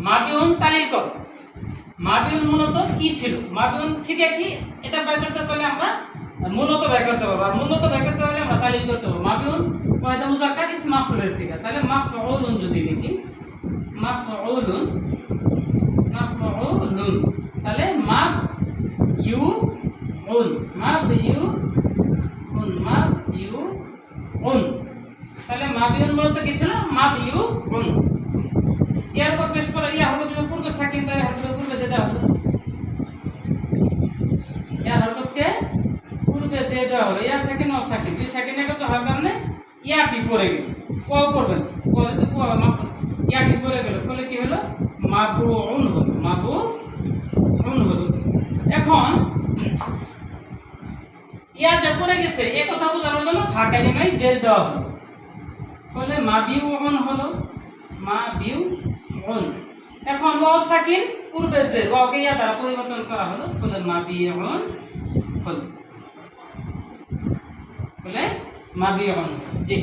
মাবিউন তালিল কর। মাবিউন মূলত কি ছিল? মাবিউন শিখে কি এটা বের করতে পারলে আমরা মূলত বের করতে পারবো, আর মূলত বের করতে পারলে আমরা তালিল করতে পারবো। মাবিউন কয়টা মুজাক্কার ইসম মাফউলের শিখা, তাহলে মাফউলুন যদি লিখি মাফউলুন মাফউলুন, তাহলে মাবইউন মাবইউন, তাহলে মাবিউন মূলত কি ছিল? মাবইউন। এরপর পেশ করা ইয়া হরকত পূর্বে সাকিন, তাই হরকত পূর্বে দিয়ে দেওয়া হলো, ইয়া হরকতকে পূর্বে দিয়ে দেওয়া হলো। ইয়া সাকিন ও সাকিন, দুই সাকিন একত্র হওয়ার কারণে ইয়াটি পড়ে গেল। ক করবেন, ক যদি ক মাফ ইয়াটি পড়ে গেল, ফলে কি হলো? মাবউন হলো, মাবউন হলো। এখন ইয়া যা পড়ে গেছে এই কথা বোঝানোর জন্য ফাঁকা জায়গায় জের দেওয়া হলো, ফলে মাবিউন হলো, মাবিউন। এখন ওয়াও সাকিন পূর্বে জের, ওয়াওকে ইয়া দ্বারা পরিবর্তন করা হলো, ফলে মাবিউন হলো, ফলে মাবিউন। জি।